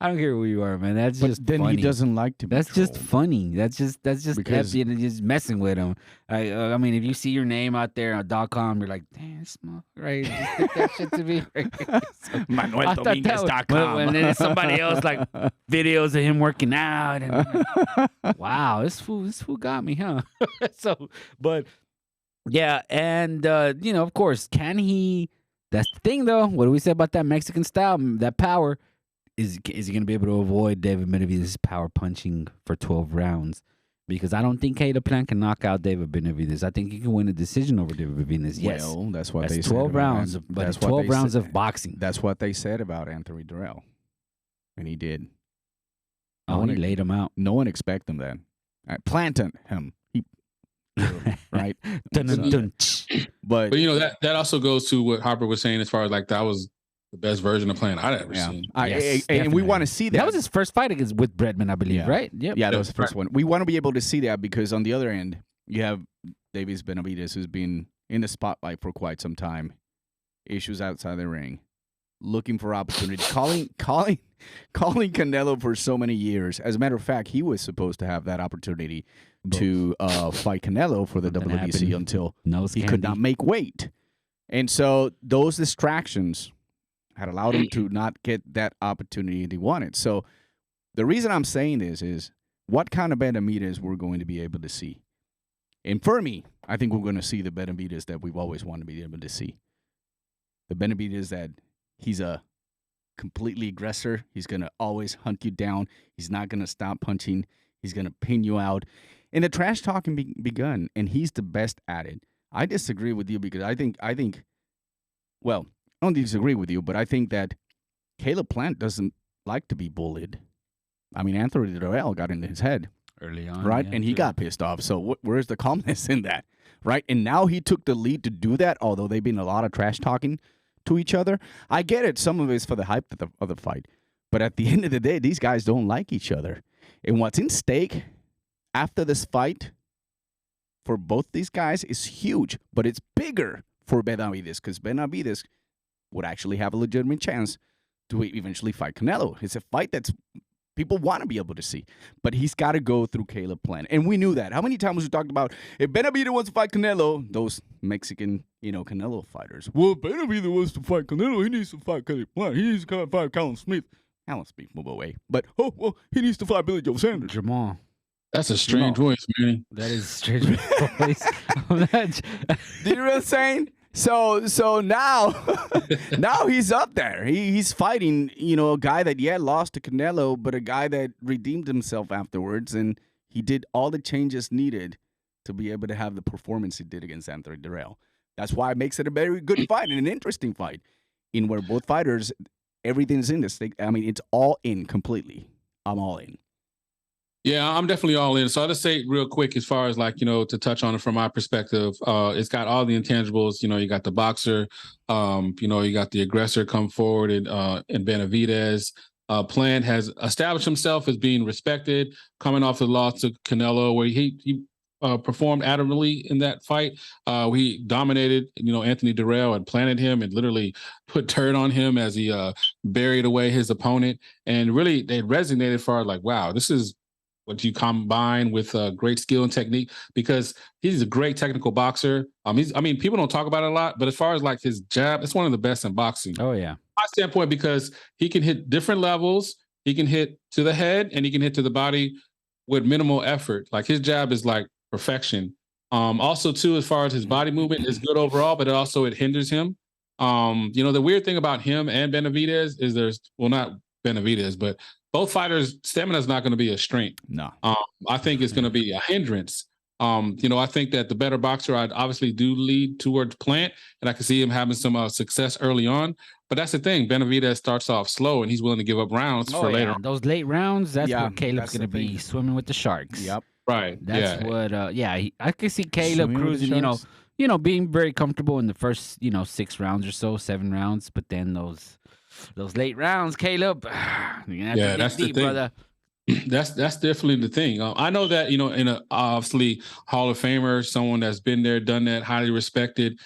I don't care who you are, man. That's just then funny. he doesn't like to be That's just funny. That's just Because- happy and just messing with him. I mean, if you see your name out there on .com, you're like, damn, smoke, right? Just stick that shit to me. ManuelDominguez.com. And then it's somebody else like videos of him working out. And I'm like, wow, this fool got me, huh? But yeah, and of course, can he? That's the thing, though. What do we say about that Mexican style, that power? Is he going to be able to avoid David Benavidez' power punching for 12 rounds? Because I don't think Caleb Plant can knock out David Benavidez. I think he can win a decision over David Benavidez. Yes, Well, that's what that's they 12 said. rounds, but it's 12 rounds of boxing. That's what they said about Anthony Durrell. And he did. Oh, he laid him out. No one expected that. Planted him. Right? Dun. But that also goes to what Harper was saying as far as like that was the best version of Plant I'd ever seen. Yes, and we definitely. want to see that. That was his first fight with Bredman, I believe, right? Yep. Yeah, that was the first one. We want to be able to see that because on the other end, you have David Benavidez, who's been in the spotlight for quite some time, issues outside the ring, looking for opportunity, calling Canelo for so many years. As a matter of fact, he was supposed to have that opportunity to fight Canelo for the Nothing WBC happened. until Nose he could candy. not make weight. And so those distractions had allowed him to not get that opportunity that he wanted. So the reason I'm saying this is what kind of Benavidez we're going to be able to see. And for me, I think we're going to see the Benavidez that we've always wanted to be able to see. The Benavidez that he's a completely aggressor. He's going to always hunt you down. He's not going to stop punching. He's going to pin you out. And the trash talking begun, and he's the best at it. I disagree with you because I think, well, I don't disagree with you, but I think that Caleb Plant doesn't like to be bullied. I mean, Anthony Durrell got into his head. Early on. Right? yeah, And he true. got pissed off. So where's the calmness in that? Right? And now he took the lead to do that, although they've been a lot of trash talking to each other. I get it. Some of it's for the hype of the fight. But at the end of the day, these guys don't like each other. And what's in stake after this fight for both these guys is huge. But it's bigger for Benavidez because Benavidez would actually have a legitimate chance to eventually fight Canelo. It's a fight that's people want to be able to see, but he's got to go through Caleb Plant, and we knew that. How many times we talked about if Benavidez wants to fight Canelo, those Mexican, Canelo fighters. Well, if Benavidez wants to fight Canelo, he needs to fight Caleb Plant. He needs to fight Callum Smith. Callum Smith, move away. But he needs to fight Billy Joe Sanders. Jamal. That's a strange voice, man. That is a strange voice. I'm not- Do you know what I'm saying? So now, now he's up there. He's fighting, a guy that lost to Canelo, but a guy that redeemed himself afterwards, and he did all the changes needed to be able to have the performance he did against Anthony Durrell. That's why it makes it a very good fight and an interesting fight, in where both fighters, everything's in this thing. I mean, it's all in completely. I'm all in. Yeah, I'm definitely all in. So I'll just say real quick, as far as like, to touch on it from my perspective, it's got all the intangibles. You got the boxer, you got the aggressor come forward and Benavidez. Plant has established himself as being respected, coming off the loss to Canelo, where he performed admirably in that fight. He dominated, Anthony Durrell and planted him and literally put dirt on him as he buried away his opponent. And really, they resonated for like, wow, this is what you combine with great skill and technique, because he's a great technical boxer. People don't talk about it a lot, but as far as like his jab, it's one of the best in boxing. Oh yeah. My standpoint, because he can hit different levels. He can hit to the head and he can hit to the body with minimal effort. Like his jab is like perfection. Also too, as far as his body movement is good overall, but it hinders him. The weird thing about him and Benavidez is not Benavidez, but both fighters' stamina is not going to be a strength. No. I think it's going to be a hindrance. I think that the better boxer, I'd obviously do lead towards Plant, and I can see him having some success early on. But that's the thing. Benavidez starts off slow, and he's willing to give up rounds for later. Those late rounds, that's Yeah, where Caleb's that's going to the be thing. swimming with the sharks. Yep. Right. That's what. I can see Caleb Swimming with the cruising. sharks. Being very comfortable in the first 6 rounds or so, 7 rounds, but then those late rounds, Caleb, you're gonna have to get that's the deep, thing. brother. That's definitely the thing. I know that in a obviously Hall of Famer, someone that's been there, done that, highly respected.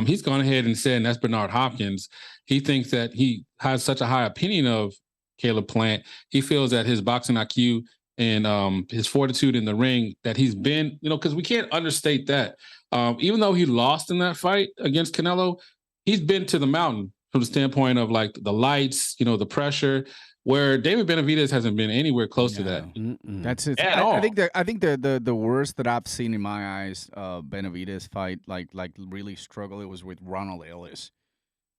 He's gone ahead and said, and that's Bernard Hopkins. He thinks that he has such a high opinion of Caleb Plant. He feels that his boxing IQ and his fortitude in the ring, that he's been, because we can't understate that. Even though he lost in that fight against Canelo, he's been to the mountain from the standpoint of like the lights, the pressure, where David Benavidez hasn't been anywhere close to that. That's it. At all. I think the worst that I've seen in my eyes, Benavidez fight, like really struggle, it was with Ronald Ellis,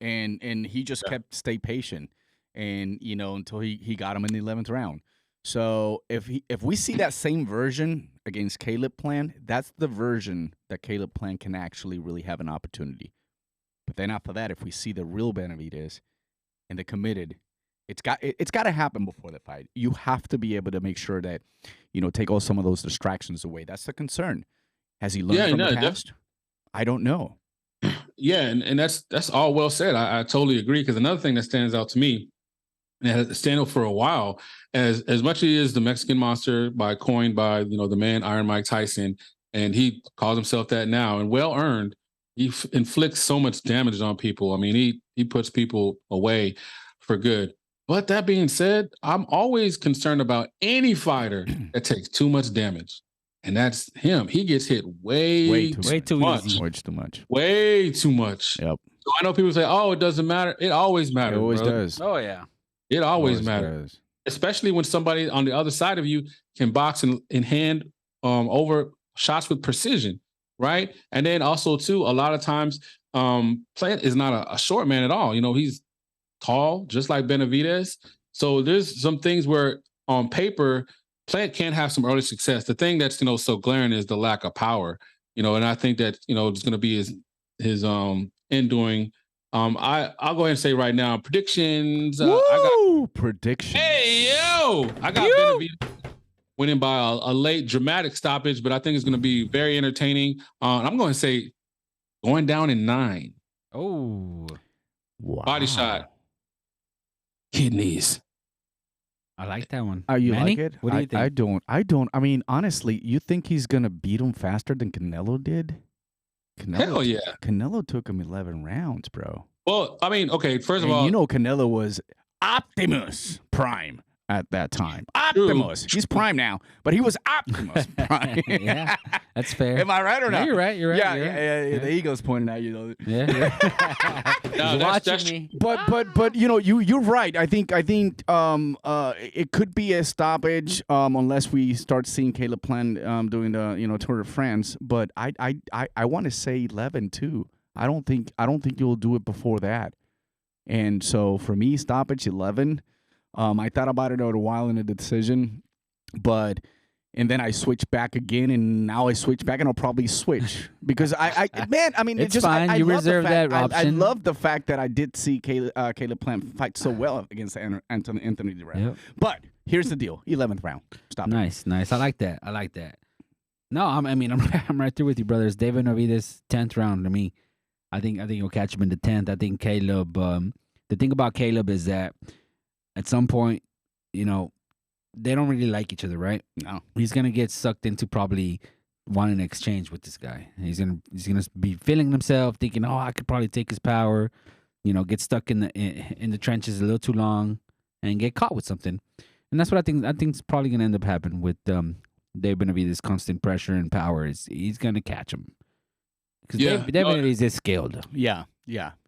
and he just stay patient, and until he got him in the 11th round. So if we see that same version against Caleb Plant, that's the version that Caleb Plant can actually really have an opportunity. But then after that, if we see the real Benavidez and the committed, it's got to happen before the fight. You have to be able to make sure that take all some of those distractions away. That's the concern. Has he learned from the past? I don't know. Yeah, and that's all well said. I totally agree, because another thing that stands out to me, and it has stand out for a while, as much as he is the Mexican monster coined by the man Iron Mike Tyson, and he calls himself that now, and well earned. He inflicts so much damage on people. I mean, he puts people away for good. But that being said, I'm always concerned about any fighter that takes too much damage, and that's him. He gets hit way too much. Way too much. Way too much. Yep. So I know people say, "Oh, it doesn't matter." It always matters. It always bro. does. Oh yeah. It always matters. Does. Especially when somebody on the other side of you can box and hand over shots with precision, right? And then also too, a lot of times, Plant is not a short man at all. He's tall, just like Benavidez. So there's some things where on paper, Plant can't have some early success. The thing that's so glaring is the lack of power. And I think that it's going to be his enduring. I'll go ahead and say right now, predictions. Predictions. Hey yo, I got Benavidez winning by a late dramatic stoppage, but I think it's going to be very entertaining. I'm going to say going down in 9. Oh, Wow. Body shot, kidneys. I like that one. You Manny? like it? What do you think? I don't. I mean, honestly, you think he's gonna beat him faster than Canelo did? Hell yeah. Canelo took him 11 rounds, bro. Well, I mean, okay, first of And all, Canelo was Optimus Prime at that time. Optimus. He's Prime now, but he was Optimus Prime. Yeah, that's fair. Am I right or No, not? you're right. You're right. Yeah, you're yeah, right. The ego's pointing at you, though. Yeah. no, He's that's watching me. But you're right. I think it could be a stoppage unless we start seeing Caleb Plant doing the Tour de France. But I want to say 11 too. I don't think you'll do it before that. And so for me, stoppage 11. I thought about it a while in the decision, but and then I switch back again, and now I switch back, and I'll probably switch because man, I mean, It's just fine. I You love reserve the fact, that I option. love the fact that I did see Caleb Plant fight so well against Anthony Duran. Yep. But here's the deal: 11th round. Stop. Nice. I like that. No, I mean, I'm right there with you, brothers. David Benavidez, 10th round to me. I think you'll catch him in the 10th. I think Caleb. The thing about Caleb is that at some point, you know, they don't really like each other, right? No. He's gonna get sucked into probably wanting to exchange with this guy. He's gonna be feeling himself, thinking, "Oh, I could probably take his power." You know, get stuck in the trenches a little too long and get caught with something. And that's what I think. I think it's probably gonna end up happening with Dave Benavidez. Constant pressure and power he's gonna catch him because Dave Benavidez is skilled. Yeah.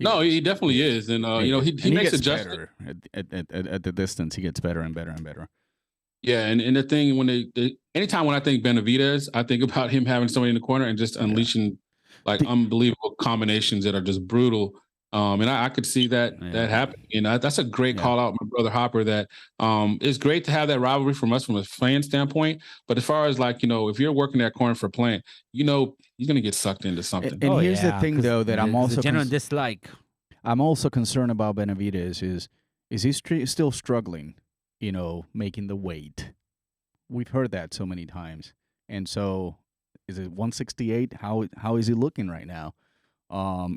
No, he definitely is, and you know, he makes gets adjustments better at the distance. He gets better and better and better. Yeah, and the thing when anytime when I think Benavidez, I think about him having somebody in the corner and just unleashing like unbelievable combinations that are just brutal. And I could see that happening. And that's a great call out, my brother Hopper. That it's great to have that rivalry from us from a fan standpoint. But as far as like, you know, if you're working that corner for Plant, you know, you're gonna get sucked into something. And here's the thing, though, that I'm also general dislike. I'm also concerned about Benavidez is he still struggling, you know, making the weight. We've heard that so many times. And so is it 168? How is he looking right now?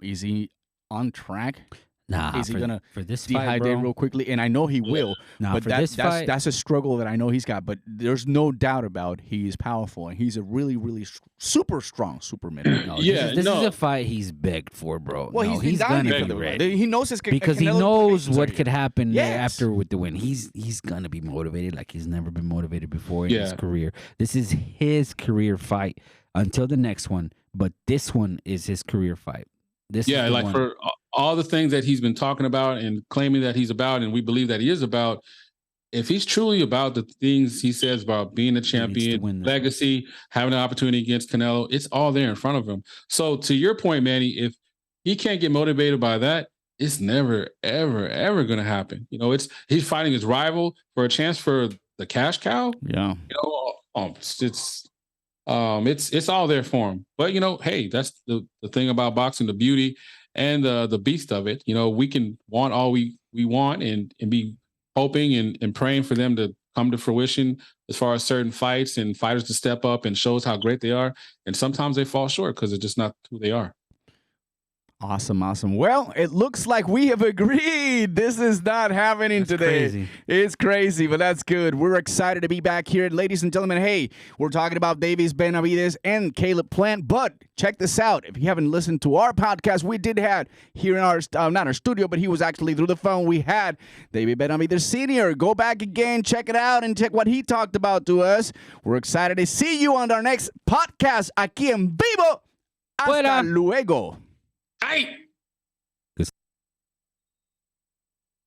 Is he on track? Nah, is he gonna for this dehydrate fight, bro? real quickly? And I know he will. Nah, but for this fight, that's a struggle that I know he's got. But there's no doubt about he is powerful and he's a really, really super strong super middleweight. This is a fight he's begged for, bro. Well, no, he's gonna dying be for the ready He knows his because he Canelo knows predictions what are could here. happen Yes. after with the win. He's gonna be motivated like he's never been motivated before in his career. This is his career fight until the next one, but this one is his career fight. This is the like one. for all the things that he's been talking about and claiming that he's about, and we believe that he is about. If he's truly about the things he says about being a champion, legacy, having an opportunity against Canelo, it's all there in front of him. So to your point, Manny, if he can't get motivated by that, it's never, ever, ever going to happen. You know, he's fighting his rival for a chance for the cash cow. Yeah. You know, it's all there for him. But you know, hey, that's the thing about boxing, the beauty and the beast of it. You know, we can want all we want and be hoping and praying for them to come to fruition as far as certain fights and fighters to step up and shows how great they are. And sometimes they fall short because they're just not who they are. Awesome. Well, it looks like we have agreed. This is not happening today. Crazy. It's crazy, but that's good. We're excited to be back here. Ladies and gentlemen, hey, we're talking about Davis Benavidez and Caleb Plant, but check this out. If you haven't listened to our podcast, we did have here in our, not our studio, but he was actually through the phone. We had David Benavidez Sr. Go back again, check it out, and check what he talked about to us. We're excited to see you on our next podcast aquí en vivo. Hasta luego. Ay!